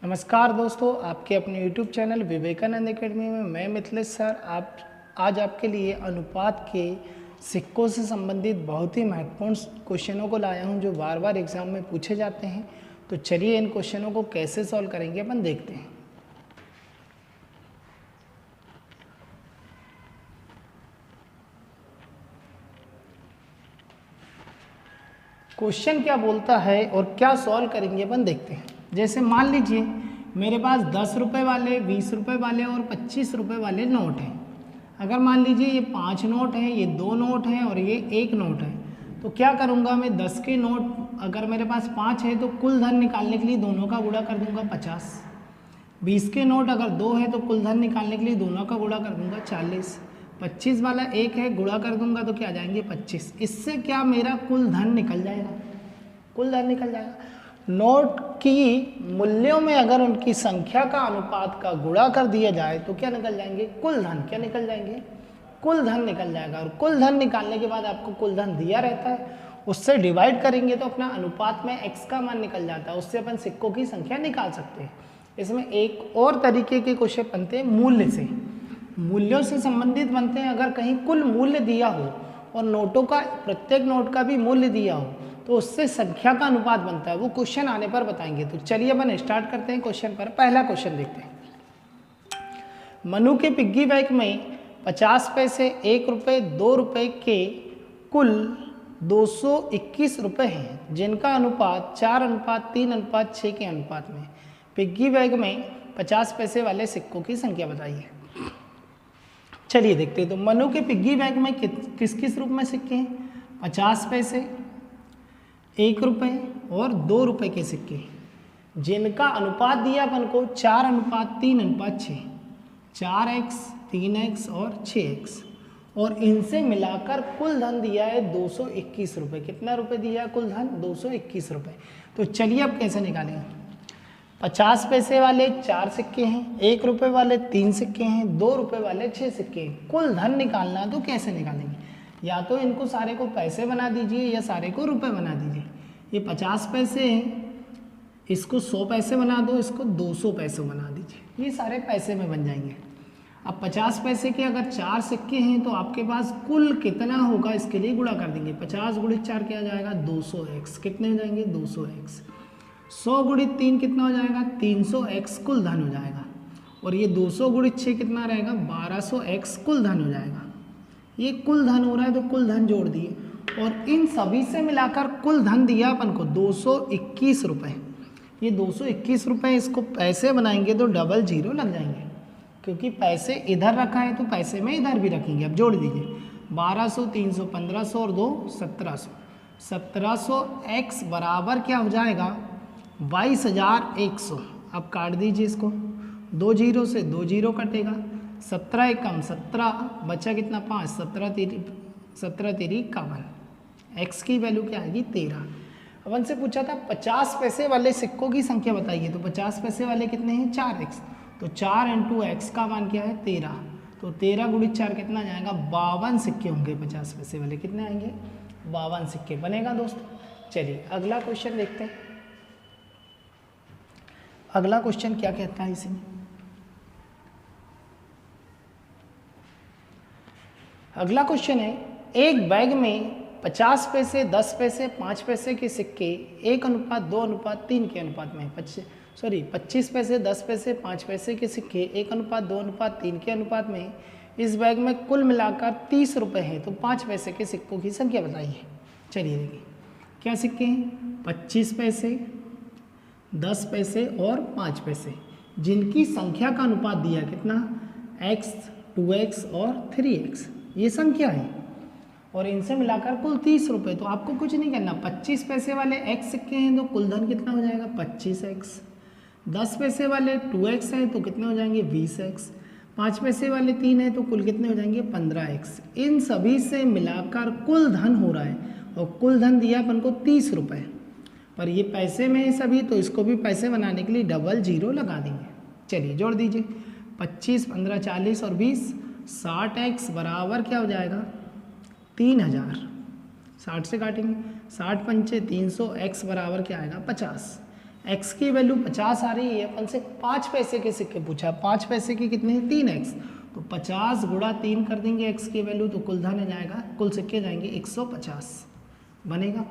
नमस्कार दोस्तों, आपके अपने YouTube चैनल विवेकानंद एकेडमी में मैं मिथिलेश सर आज आपके लिए अनुपात के सिक्कों से संबंधित बहुत ही महत्वपूर्ण क्वेश्चनों को लाया हूं जो बार बार एग्जाम में पूछे जाते हैं। तो चलिए इन क्वेश्चनों को कैसे सॉल्व करेंगे अपन देखते हैं। क्वेश्चन क्या बोलता है और क्या सॉल्व करेंगे अपन देखते हैं। जैसे मान लीजिए मेरे पास 10 रुपये वाले, 20 रुपये वाले और 25 रुपये वाले नोट हैं। अगर मान लीजिए ये 5 नोट हैं, ये 2 नोट हैं और ये 1 नोट है, तो क्या करूँगा मैं 10 के नोट, अगर मेरे पास 5 है तो कुल धन निकालने के लिए दोनों का गुणा कर दूंगा 50। 20 के नोट अगर 2 है तो कुल धन निकालने के लिए दोनों का गुणा कर दूंगा 40। 25 वाला 1 है, गुणा कर दूंगा तो क्या आ जाएंगे 25। इससे क्या मेरा कुल धन निकल जाएगा, कुल धन निकल जाएगा। नोट की मूल्यों में अगर उनकी संख्या का अनुपात का गुणा कर दिया जाए तो क्या निकल जाएंगे, कुल धन। क्या निकल जाएंगे, कुल धन निकल जाएगा। और कुल धन निकालने के बाद आपको कुल धन दिया रहता है, उससे डिवाइड करेंगे तो अपना अनुपात में x का मान निकल जाता है, उससे अपन सिक्कों की संख्या निकाल सकते हैं। इसमें एक और तरीके के क्वेश्चन बनते हैं मूल्य से, मूल्यों से संबंधित बनते हैं। अगर कहीं कुल मूल्य दिया हो और नोटों का, प्रत्येक नोट का भी मूल्य दिया हो तो उससे संख्या का अनुपात बनता है। वो क्वेश्चन आने पर बताएंगे। तो चलिए अपन स्टार्ट करते हैं क्वेश्चन पर। पहला क्वेश्चन देखते हैं। मनु के पिग्गी बैंक में 50 पैसे, 1 रुपये, 2 रुपये के कुल 221 रुपये हैं, जिनका अनुपात 4:3:6 के अनुपात में। पिग्गी बैंक में 50 पैसे वाले सिक्कों की संख्या बताइए। चलिए देखते हैं। तो मनु के पिग्गी बैंक में किस किस रूप में सिक्के हैं, 50 पैसे, 1 रुपये और 2 रुपये के सिक्के, जिनका अनुपात दिया अपन को 4:3:6, 4x, 3x और 6x, और इनसे मिलाकर कुल धन दिया है 221 रुपये। कितना रुपये दिया है कुल धन, 221 रुपये। तो चलिए अब कैसे निकालेंगे। 50 पैसे वाले 4 सिक्के हैं, 1 रुपये वाले 3 सिक्के हैं, 2 रुपये वाले 6 सिक्के हैं। कुल धन निकालना तो कैसे निकालेंगे, या तो इनको सारे को पैसे बना दीजिए या सारे को रुपए बना दीजिए। ये 50 पैसे हैं, इसको 100 पैसे बना दो, इसको 200 पैसे बना दीजिए, ये सारे पैसे में बन जाएंगे। अब 50 पैसे के अगर 4 सिक्के हैं तो आपके पास कुल कितना होगा, इसके लिए गुणा कर देंगे। 50 × 4 क्या आ जाएगा, 200x। कितने हो जाएंगे, 200x। 100 × 3 कितना हो जाएगा, 300x कुल धन हो जाएगा। और ये 200 × 6 कितना रहेगा, 1200x कुल धन हो जाएगा। ये कुल धन हो रहा है तो कुल धन जोड़ दिए, और इन सभी से मिलाकर कुल धन दिया अपन को 221 रुपये। ये 221 रुपये, इसको पैसे बनाएंगे तो डबल जीरो लग जाएंगे, क्योंकि पैसे इधर रखा है तो पैसे में इधर भी रखेंगे। अब जोड़ दीजिए, 1200, 300, 1500 और 2 1700। 1700x बराबर क्या हो जाएगा, 22,100। अब काट दीजिए इसको, 2 जीरो से 2 जीरो कटेगा, 17 एक कम 17, बचा कितना 5, 17 तेरी 51। x की वैल्यू क्या आएगी, 13। अपन से पूछा था 50 पैसे वाले सिक्कों की संख्या बताइए, तो 50 पैसे वाले कितने हैं, 4x। तो 4 × x का मान क्या है, 13। तो 13 × 4 कितना जाएगा, 52 सिक्के होंगे 50 पैसे वाले। कितने आएंगे, 52 सिक्के बनेगा दोस्तों। चलिए अगला क्वेश्चन देखते हैं। अगला क्वेश्चन क्या कहता है इसमें। अगला क्वेश्चन है, एक बैग में 50 पैसे, 10 पैसे, 5 पैसे के सिक्के 1:2:3 के अनुपात में। 25 पैसे, 10 पैसे, 5 पैसे के सिक्के 1:2:3 के अनुपात में। इस बैग में कुल मिलाकर 30 रुपये हैं, तो 5 पैसे के सिक्कों की संख्या बताइए। चलिए देखिए क्या सिक्के हैं, 25 पैसे, 10 पैसे और 5 पैसे, जिनकी संख्या का अनुपात दिया कितना, x, 2x और 3x, ये संख्या है, और इनसे मिलाकर कुल 30 रुपये। तो आपको कुछ नहीं करना, 25 पैसे वाले x सिक्के हैं तो कुल धन कितना हो जाएगा, 25x। 10 पैसे वाले 2x हैं तो कितने हो जाएंगे, 20x। 5 पैसे वाले 3 हैं तो कुल कितने हो जाएंगे, 15x। इन सभी से मिलाकर कुल धन हो रहा है, और कुल धन दिया अपन को 30 रुपये, पर ये पैसे में है सभी, तो इसको भी पैसे बनाने के लिए डबल जीरो लगा देंगे। चलिए जोड़ दीजिए, 25, 15, 40 और 20, 60x बराबर क्या हो जाएगा, 3000। 60 से काटेंगे, 60 पंचे 300, x बराबर क्या आएगा, 50। x की वैल्यू 50 आ रही है, अपन से 5 पैसे के सिक्के पूछा, 5 पैसे के कितने हैं 3x, तो 50 गुणा 3 कर देंगे x की वैल्यू, तो कुल धन जाएगा, कुल सिक्के जाएंगे 150 बनेगा।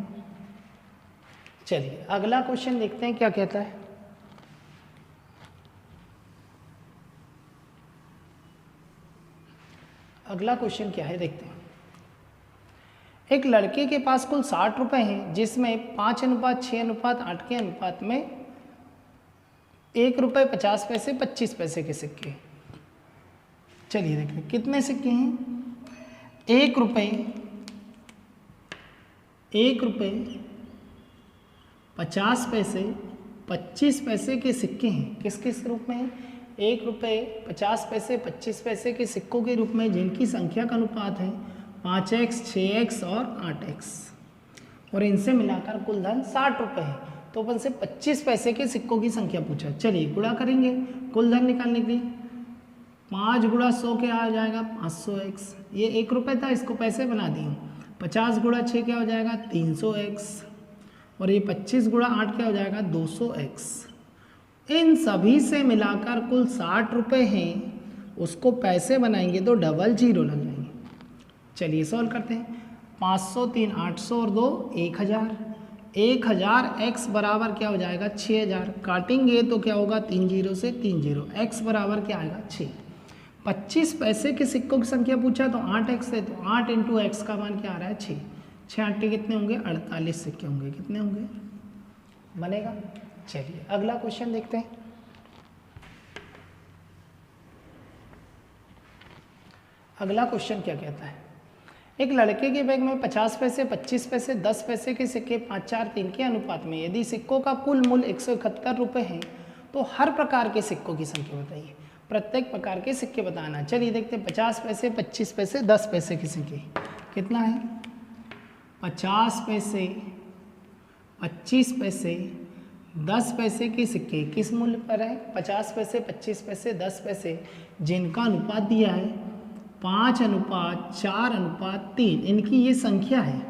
चलिए अगला क्वेश्चन देखते हैं क्या कहता है। अगला क्वेश्चन क्या है देखते हैं। एक लड़के के पास कुल 60 रुपए हैं, जिसमें 5:6:8 के अनुपात में 1 रुपये 50 पैसे 25 पैसे के सिक्के। चलिए देखते हैं कितने सिक्के हैं। 1 रुपये 50 पैसे 25 पैसे के सिक्के हैं। किस किस रूप में है? 1 रुपये 50 पैसे 25 पैसे के सिक्कों के रूप में, जिनकी संख्या का अनुपात है 5x 6x और 8x, और इनसे मिलाकर कुल धन 60 रुपये है। तो अपन से 25 पैसे के सिक्कों की संख्या पूछा। चलिए गुणा करेंगे कुल धन निकालने के लिए। 5 गुणा 100 क्या आ जाएगा 500x, ये 1 रुपये था, इसको पैसे बना दिए। 50 गुणा 6 क्या हो जाएगा 300x, और ये 25 गुणा 8 क्या हो जाएगा 200x। इन सभी से मिलाकर कुल 60 रुपये हैं, उसको पैसे बनाएंगे तो डबल जीरो लग जाएंगे। चलिए सॉल्व करते हैं। 500 3 800 और 2 1000, 1000x बराबर क्या हो जाएगा 6000, काटेंगे तो क्या होगा 3 जीरो से 3 जीरो, x बराबर क्या आएगा 6। 25 पैसे के सिक्कों की संख्या पूछा तो 8x है, तो 8 × x का मान क्या आ रहा है 6। 6 8 कितने होंगे 48 सिक्के होंगे, कितने होंगे बनेगा। चलिए अगला क्वेश्चन देखते हैं। अगला क्वेश्चन क्या कहता है। एक लड़के के बैग में 50 पैसे 25 पैसे 10 पैसे के सिक्के 5 4 3 के अनुपात में, यदि सिक्कों का कुल मूल्य 171 रुपये है, तो हर प्रकार के सिक्कों की संख्या बताइए। प्रत्येक प्रकार के सिक्के बताना। चलिए देखते हैं 50 पैसे 25 पैसे 10 पैसे के सिक्के कितना है। 50 पैसे 25 पैसे 10 पैसे के सिक्के किस मूल्य पर है 50 पैसे 25 पैसे 10 पैसे, जिनका अनुपात दिया है 5:4:3, इनकी ये संख्या है,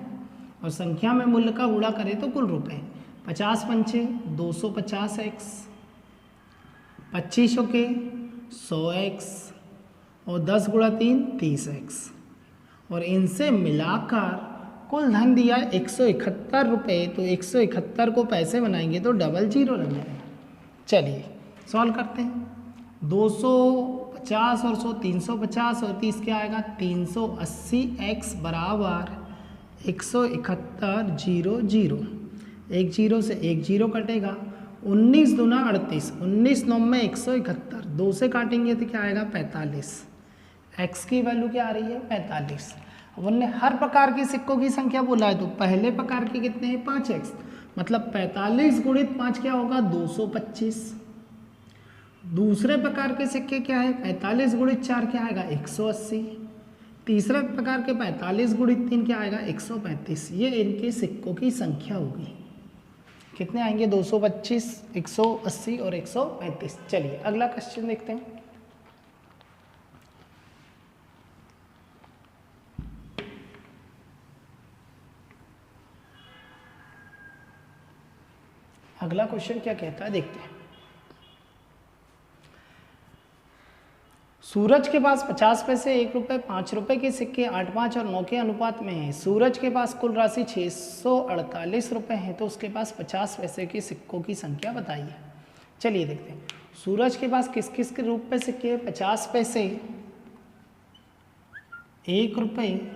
और संख्या में मूल्य का गुणा करें तो कुल रुपए। 50 पंचे 250x, 25 के 100x, और 10 गुणा 3 30x, और इनसे मिलाकर कुल धन दिया 171 रुपये, तो 171 को पैसे बनाएंगे तो डबल जीरो लग जाएगा। चलिए सॉल्व करते हैं। 250 और 100 350 और 30 क्या आएगा 380x बराबर 171 0 0, एक जीरो से एक जीरो कटेगा। 19 दूना 38, 19 9 में 171, 2 से काटेंगे तो क्या आएगा 45। x की वैल्यू क्या आ रही है 45। अब उन्होंने हर प्रकार के सिक्कों की संख्या बोला है, तो पहले प्रकार के कितने हैं 5x, मतलब 45 गुणित 5 क्या होगा 225। दूसरे प्रकार के सिक्के क्या है 45 गुणित 4 क्या आएगा 180। तीसरे प्रकार के 45 गुणित 3 क्या आएगा 135। ये इनके सिक्कों की संख्या होगी। कितने आएंगे 225, 180 और 135। चलिए अगला क्वेश्चन देखते हैं। अगला क्वेश्चन क्या कहता है देखते हैं। सूरज के पास 50 पैसे 1 रुपये 5 रुपये के सिक्के 8 5 और 9 के अनुपात में है। सूरज के पास कुल राशि 648 रुपये है, तो उसके पास 50 पैसे के सिक्कों की संख्या बताइए। चलिए देखते हैं सूरज के पास किस किस के रूप में सिक्के 50 पैसे 1 रुपये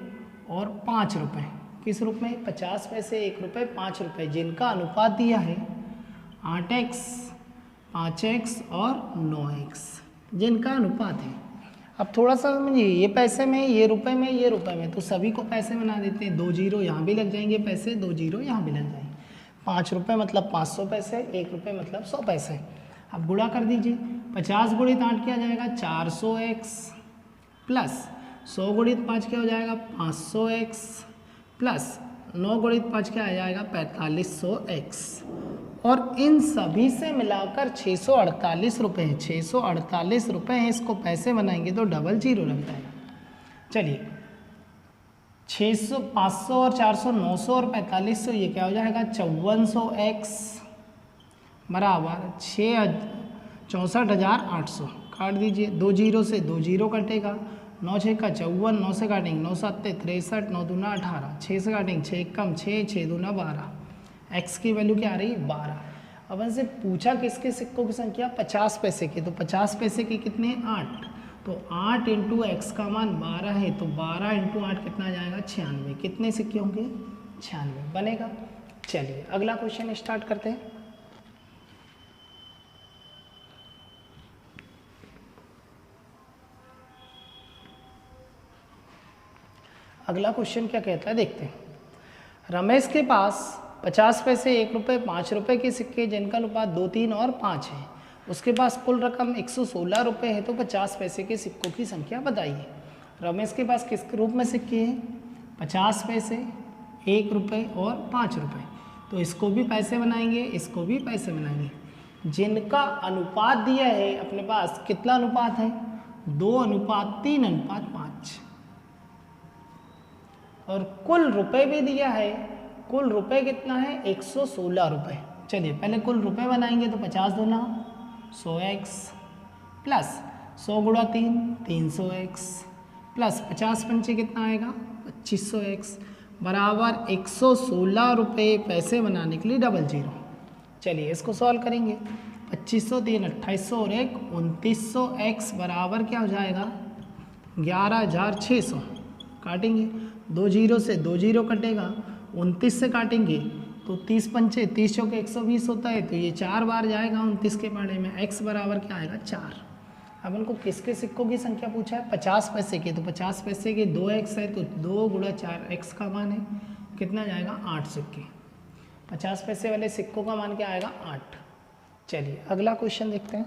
और 5 रुपये। किस रूप में 50 पैसे 1 रुपये 5 रुपये, जिनका अनुपात दिया है 8x 5x और 9x, जिनका अनुपात है। अब थोड़ा सा समझिए, ये पैसे में ये रुपए में ये रुपए में, तो सभी को पैसे बना देते हैं। 2 जीरो यहाँ भी लग जाएंगे पैसे, 2 जीरो यहाँ भी लग जाएंगे। 5 रुपये मतलब 500 पैसे, 1 रुपये मतलब 100 पैसे। अब गुणा कर दीजिए। 50 गुणित 8 क्या जाएगा 400x, प्लस 100 गुणित 5 क्या हो जाएगा 500x, प्लस 9 गुणित 5 क्या आ जाएगा 4500x, और इन सभी से मिलाकर 648 रुपये हैं। 648 रुपये हैं, इसको पैसे बनाएंगे तो डबल जीरो लग जाएगा। चलिए 600 500 और 400 900 और 4500, ये क्या हो जाएगा 5400x, बराबर 64,800 काट दीजिए। 2 जीरो से 2 जीरो कटेगा, 9 छः का 54, 9 से काटेंगे 9 सत्ते 63, 9 दूना 18, 6 से काटेंगे 6 कम 6, 6 दूना 12। एक्स की वैल्यू क्या आ रही है 12। अब इनसे पूछा किसके सिक्कों की संख्या 50 पैसे की, तो 50 पैसे की कितने 8, तो 8 इंटू एक्स का मान 12 है, तो 12 इंटू 8 कितना जाएगा 96। कितने सिक्के होंगे 96 बनेगा। चलिए अगला क्वेश्चन स्टार्ट करते हैं। अगला क्वेश्चन क्या कहता है देखते हैं। रमेश के पास 50 पैसे 1 रुपये 5 रुपये के सिक्के जिनका अनुपात 2, 3 और 5 है, उसके पास कुल रकम 116 रुपये है, तो 50 पैसे के सिक्कों की संख्या बताइए। रमेश के पास किस रूप में सिक्के हैं 50 पैसे 1 रुपये और 5 रुपये, तो इसको भी पैसे बनाएंगे, इसको भी पैसे बनाएंगे, जिनका अनुपात दिया है अपने पास कितना अनुपात है 2:3:5 और कुल रुपए भी दिया है, कुल रुपए कितना है 116 रुपये। चलिए पहले कुल रुपए बनाएंगे, तो 50 दूना 100x प्लस 100 गुणा 3 300x प्लस 50 पंचे कितना आएगा 2500x बराबर 116 रुपये पैसे बनाने के लिए 00। चलिए इसको सॉल्व करेंगे। 2500 3 2800 और 1 2900x बराबर क्या हो जाएगा 11,600। काटेंगे 2 जीरो से 2 जीरो कटेगा, 29 से काटेंगे तो 30 पंचे 30 चौके 120 होता है, तो ये 4 बार जाएगा 29 के पाने में। x बराबर क्या आएगा 4। अब उनको किसके सिक्कों की संख्या पूछा है 50 पैसे के, तो 50 पैसे के 2x है, तो 2 गुणा 4 x का मान है कितना जाएगा 8 सिक्के। 50 पैसे वाले सिक्कों का मान क्या आएगा 8। चलिए अगला क्वेश्चन देखते हैं।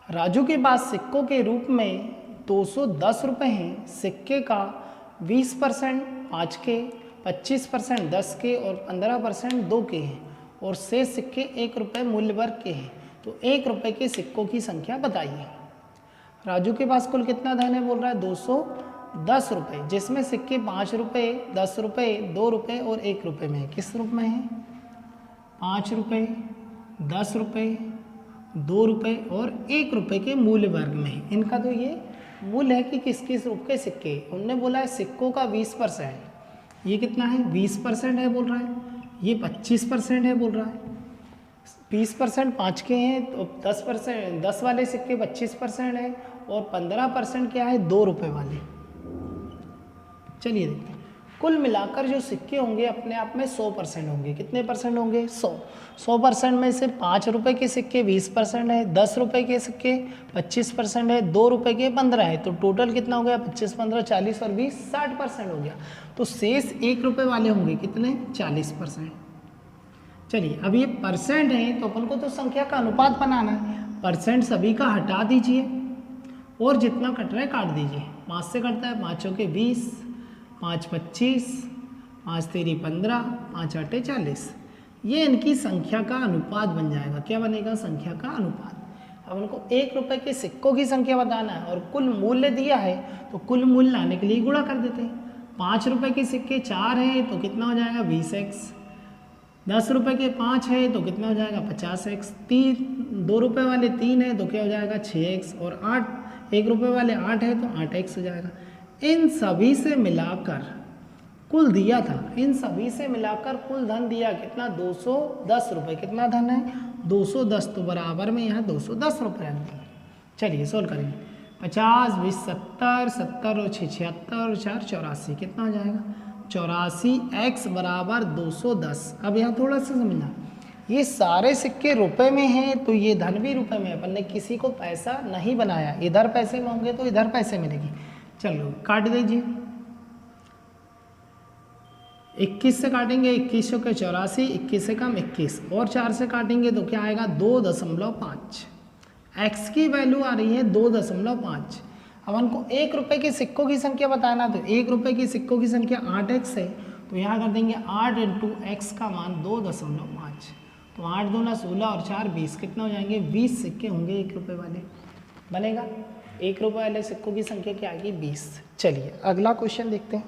राजू के पास सिक्कों के रूप में 210 रुपये हैं। सिक्के का 20% 5 के, 25% 10 के और 15% 2 के हैं और शेष सिक्के 1 रुपये मूल्य वर्ग के हैं, तो 1 रुपये के सिक्कों की संख्या बताइए। राजू के पास कुल कितना धन है बोल रहा है 210 रुपये, जिसमें सिक्के 5 रुपये 10 रुपये 2 रुपये और 1 रुपये में है। किस रूप में है 5 रुपये 10 रुपये 2 रुपये और 1 रुपये के मूल्य वर्ग में है। इनका तो ये मूल्य है कि किस किस रूप के सिक्के। उनने बोला है सिक्कों का 20%, ये कितना है 20% है बोल रहा है, ये 25% है बोल रहा है। 20% 5 के हैं, तो 10% 10 वाले सिक्के 25% है और 15% क्या है 2 रुपये वाले। चलिए देखते हैं कुल मिलाकर जो सिक्के होंगे अपने आप में 100% होंगे। कितने परसेंट होंगे 100% में से 5 रुपये के सिक्के 20% है, 10 रुपये के सिक्के 25% है, 2 रुपये के 15 है, तो टोटल कितना हो गया 25 15 40 और 20 60% हो गया। तो शेष 1 रुपये वाले होंगे कितने 40%। चलिए अब ये परसेंट है, तो अपन को तो संख्या का अनुपात बनाना है। परसेंट सभी का हटा दीजिए और जितना कट रहा है काट दीजिए। 5 से कटता है 5 चौके 20, 5 25, 5 तेरी 15, 5 8 40। ये इनकी संख्या का अनुपात बन जाएगा। क्या बनेगा संख्या का अनुपात। अब उनको 1 रुपये के सिक्कों की संख्या बताना है और कुल मूल्य दिया है, तो कुल मूल्य लाने के लिए गुणा कर देते हैं। 5 रुपये के सिक्के 4 हैं तो कितना हो जाएगा 20x, 10 रुपये के 5 है तो कितना हो जाएगा 50x, 2 रुपये वाले 3 है तो क्या हो जाएगा 6x और 1 रुपये वाले 8 है तो 8x हो जाएगा। इन सभी से मिलाकर कुल दिया था, इन सभी से मिलाकर कुल धन दिया कितना 210 रुपये। कितना धन है 210, तो बराबर में यहाँ 210 रुपये रख देंगे। चलिए सोल्व करेंगे। 50 20 70, 70 और 6 76 और 4 84, कितना हो जाएगा 84x बराबर 210। अब यहाँ थोड़ा सा समझना, ये सारे सिक्के रुपए में हैं तो ये धन भी रुपए में है। अपन ने किसी को पैसा नहीं बनाया, इधर पैसे में होंगे तो इधर पैसे मिलेगी। चलो काट दीजिए, 21 से काटेंगे 21 के 84, 21 से कम 21 और 4 से काटेंगे तो क्या आएगा 2.5। x की वैल्यू आ रही है 2.5। अब हमको 1 रुपये के सिक्कों की संख्या बताना, तो 1 रुपये के सिक्कों की संख्या 8x है, तो यहाँ कर देंगे 8 इंटू एक्स का मान 2.5। तो 8 दूना 16 और 4 20, कितना हो जाएंगे 20 सिक्के होंगे 1 रुपये वाले। बनेगा। 1 रुपये वाले सिक्कों की संख्या क्या आएगी 20। चलिए अगला क्वेश्चन देखते हैं।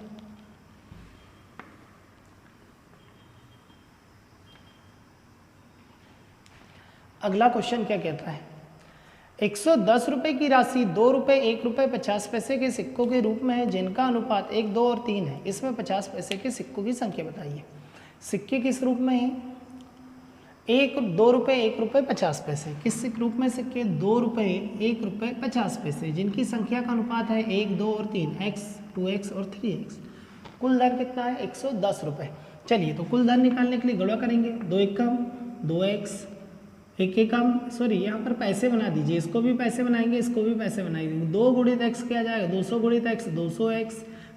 अगला क्वेश्चन क्या कहता है, 110 रुपये की राशि 2 रुपये 1 रुपये 50 पैसे के सिक्कों के रूप में है जिनका अनुपात 1, 2 और 3 है। इसमें 50 पैसे के सिक्कों की संख्या बताइए। सिक्के किस रूप में है, 2 रुपये 1 रुपये 50 पैसे। किस रूप में सिक्के, 2 रुपये 1 रुपये 50 पैसे जिनकी संख्या का अनुपात है 1, 2 और 3, x, 2x और 3x। कुल धन कितना है 110 रुपये। चलिए तो कुल धन निकालने के लिए गुणा करेंगे, 2 एकम 2x, 1 एकम सॉरी यहाँ पर पैसे बना दीजिए, इसको भी पैसे बनाएंगे, इसको भी पैसे बनाएंगे। 2 गुणित x क्या आ जाएगा 200 गुणित x 200x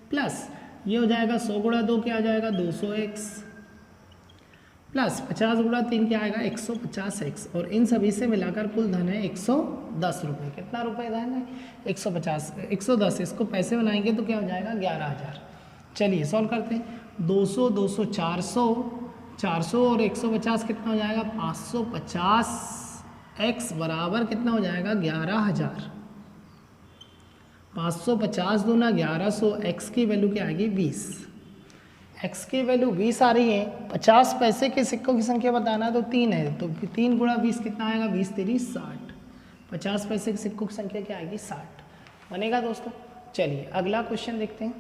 प्लस ये हो जाएगा 100 गुणा 2 क्या आ जाएगा 200x प्लस 50 गुणा 3 क्या आएगा 150x और इन सभी से मिलाकर कुल धन है 110 रुपये। कितना रुपये धन है 110। इसको पैसे बनाएंगे तो क्या हो जाएगा 11,000। चलिए सॉल्व करते हैं, 200 200 400 और 150 कितना हो जाएगा 550x बराबर कितना हो जाएगा 11,000। 550 दूना 1100, x की वैल्यू क्या आएगी 20। x की वैल्यू 20 आ रही है, 50 पैसे के सिक्कों की संख्या बताना तो 3 है, तो 3 गुणा 20 कितना आएगा 20 3 60। 50 पैसे के सिक्कों की संख्या क्या आएगी 60 बनेगा दोस्तों। चलिए अगला क्वेश्चन देखते हैं।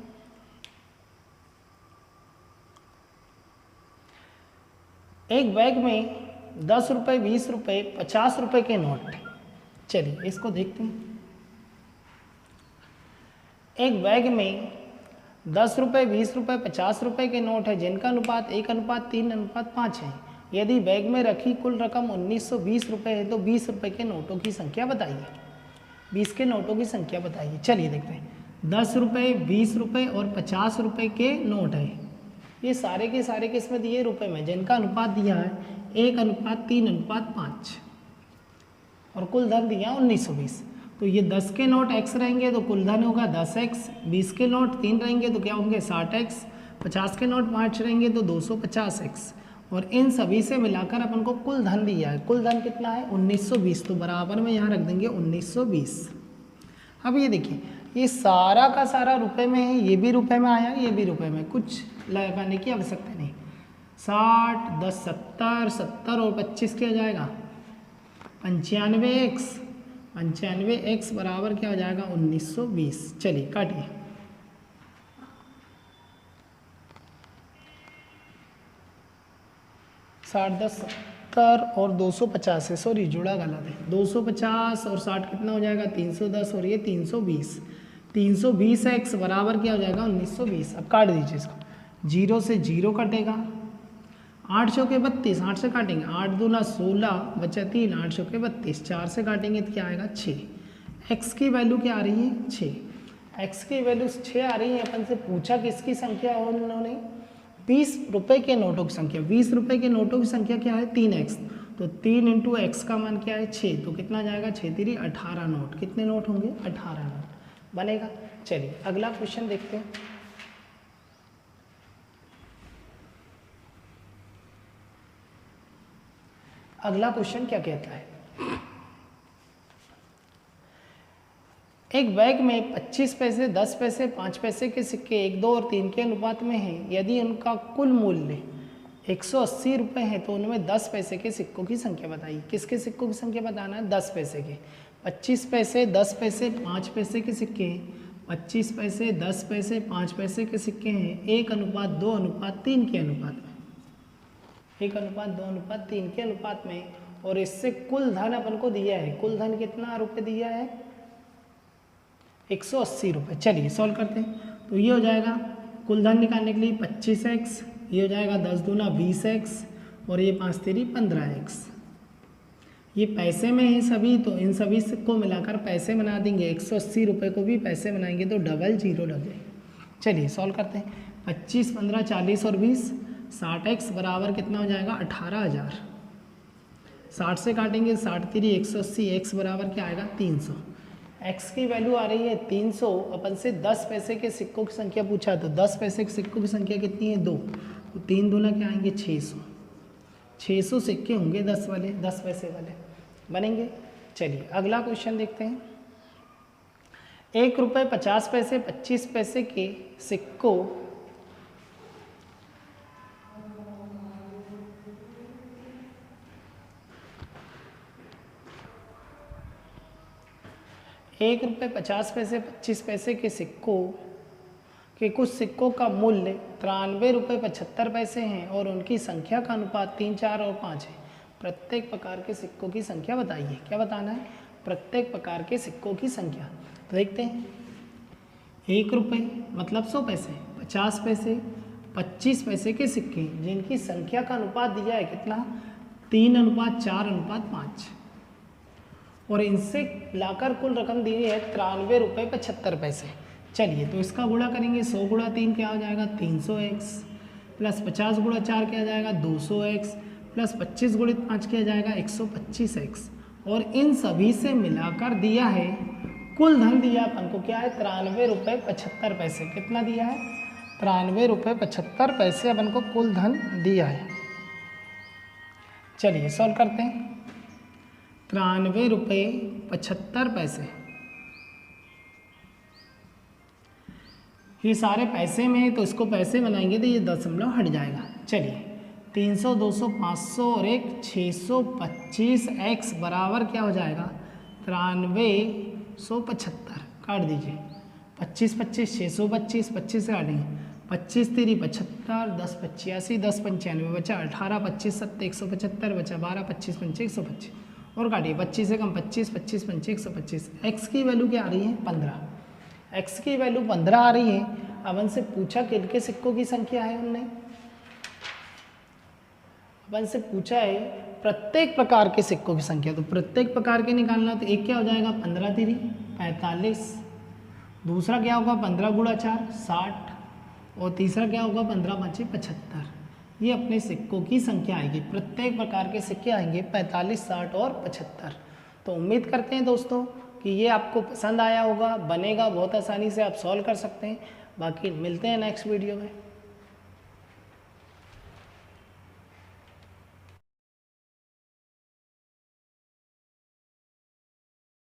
एक बैग में 10 रुपये 20 रुपये 50 रुपये के नोट। चलिए इसको देखते हैं। एक बैग में 10 रुपये 20 रुपये 50 रुपये के नोट है जिनका अनुपात 1:3:5 है। यदि बैग में रखी कुल रकम 1920 रुपये है तो 20 रुपये के नोटों की संख्या बताइए। 20 के नोटों की संख्या बताइए। चलिए देखते हैं, 10 रुपये 20 रुपये और 50 रुपये के नोट है। ये सारे के सारे किसमें दिए रुपए में, जिनका अनुपात दिया है 1:3:5 और कुल धन दिया 1920। तो ये 10 के नोट x रहेंगे तो कुल धन होगा 10x, 20 के नोट 3 रहेंगे तो क्या होंगे 60x, 50 के नोट 5 रहेंगे तो 250x और इन सभी से मिलाकर अपन को कुल धन दिया है। कुल धन कितना है 1920, तो बराबर में यहाँ रख देंगे 1920। अब ये देखिए, ये सारा का सारा रुपए में है, ये भी रुपए में आया, ये भी रुपए में, कुछ लगाने की आवश्यकता नहीं। 60 10 70 70 और 25 क्या जाएगा 95x। 95x बराबर क्या हो जाएगा 1920। चलिए काटिए, साठ 10 70 और 250 है, सॉरी जुड़ा गलत है, 250 और 60 कितना हो जाएगा 310 और ये 320। 320x बराबर क्या हो जाएगा 1920। अब काट दीजिए इसको, 0 से 0 कटेगा, 8 चौके 32, 8 से काटेंगे, 8 दूना 16 बचा 3, 8 चौके 32, 4 से काटेंगे तो क्या आएगा 6। x की वैल्यू क्या आ रही है 6, x की वैल्यू 6 आ रही है। अपन से पूछा किसकी संख्या है उन्होंने 20 रुपये के नोटों की संख्या। 20 रुपये के नोटों की संख्या क्या है 3x, तो 3 × x का मान क्या है 6, तो कितना जाएगा 6 3 18 नोट। कितने नोट होंगे 18 नोट बनेगा। चलिए अगला क्वेश्चन देखते हैं। अगला क्वेश्चन क्या कहता है, एक बैग में 25 पैसे 10 पैसे 5 पैसे के सिक्के 1, 2 और 3 के अनुपात में हैं। यदि उनका कुल मूल्य 180 रुपये है तो उनमें 10 पैसे के सिक्कों की संख्या बताइए। किसके सिक्कों की संख्या बताना है 10 पैसे के। 25 पैसे 10 पैसे 5 पैसे के सिक्के हैं, 25 पैसे 10 पैसे 5 पैसे के सिक्के हैं 1:2:3 के अनुपात में, 1:2:3 के अनुपात में, और इससे कुल धन अपन को दिया है। कुल धन कितना रुपये दिया है 180 रुपये। चलिए सॉल्व करते हैं, तो ये हो जाएगा कुल धन निकालने के लिए 25x, ये हो जाएगा 10 दूना 20x और ये 5 3 15x। ये पैसे में है सभी, तो इन सभी को मिलाकर पैसे बना देंगे। 180 रुपये को भी पैसे बनाएंगे तो 00 लग जाएंगे। चलिए सॉल्व करते हैं, 25 15 40 और 20 60x बराबर कितना हो जाएगा 18,000। 60 से काटेंगे 60 3 180, x बराबर क्या आएगा 300। x की वैल्यू आ रही है 300। अपन से 10 पैसे के सिक्कों की संख्या पूछा, तो 10 पैसे के सिक्कों की संख्या कितनी है 2, तो 3 दूना क्या आएंगे 600। 600 सिक्के होंगे 10 वाले, 10 पैसे वाले बनेंगे। चलिए अगला क्वेश्चन देखते हैं। ₹1.50 25 पैसे के सिक्कों ₹1.50 25 पैसे के सिक्कों के कुछ सिक्कों का मूल्य ₹93.75 है और उनकी संख्या का अनुपात 3, 4 और 5 है। प्रत्येक प्रकार के सिक्कों की संख्या बताइए। क्या बताना है? प्रत्येक प्रकार के सिक्कों की संख्या। तो देखते हैं, ₹1 मतलब 100 पैसे, 50 पैसे, 25 पैसे के सिक्के जिनकी संख्या का अनुपात दिया है कितना? 3:4:5 और इनसे लाकर कुल रकम दी है ₹93.75। चलिए तो इसका गुणा करेंगे। 100 × 3 क्या हो जाएगा? 300x प्लस 50 × 4 क्या हो जाएगा? 200x प्लस 25 × 5 क्या जाएगा? 125x और इन सभी से मिलाकर दिया है कुल धन दिया अपन को क्या है? ₹93.75। कितना दिया है? ₹93.75 अपन को कुल धन दिया है। चलिए सॉल्व करते हैं। ₹93.75 ये सारे पैसे में है तो इसको पैसे बनाएंगे तो ये दशमलव हट जाएगा। चलिए 300, 200, 500 और 1 625x बराबर क्या हो जाएगा? 9375 काट दीजिए। 25, 25 625, 25 से काटेंगे। 25 3 75, 10 85, 10 95 बचा 18, 25 7 175 बचा 12, 25 5 125 और काटिए। 25 से कम 25, 25 5 125। x की वैल्यू क्या आ रही है? 15। x की वैल्यू 15 आ रही है। अब उनसे पूछा किनके सिक्कों की संख्या है? उनने अपन से पूछा है प्रत्येक प्रकार के सिक्कों की संख्या। तो प्रत्येक प्रकार के निकालना तो एक क्या हो जाएगा? 15 3 45, दूसरा क्या होगा? 15 × 4 60 और तीसरा क्या होगा? 15 5 75। ये अपने सिक्कों की संख्या आएगी। प्रत्येक प्रकार के सिक्के आएंगे 45, 60 और 75। तो उम्मीद करते हैं दोस्तों कि ये आपको पसंद आया होगा, बनेगा बहुत आसानी से, आप सॉल्व कर सकते हैं। बाकी मिलते हैं नेक्स्ट वीडियो में।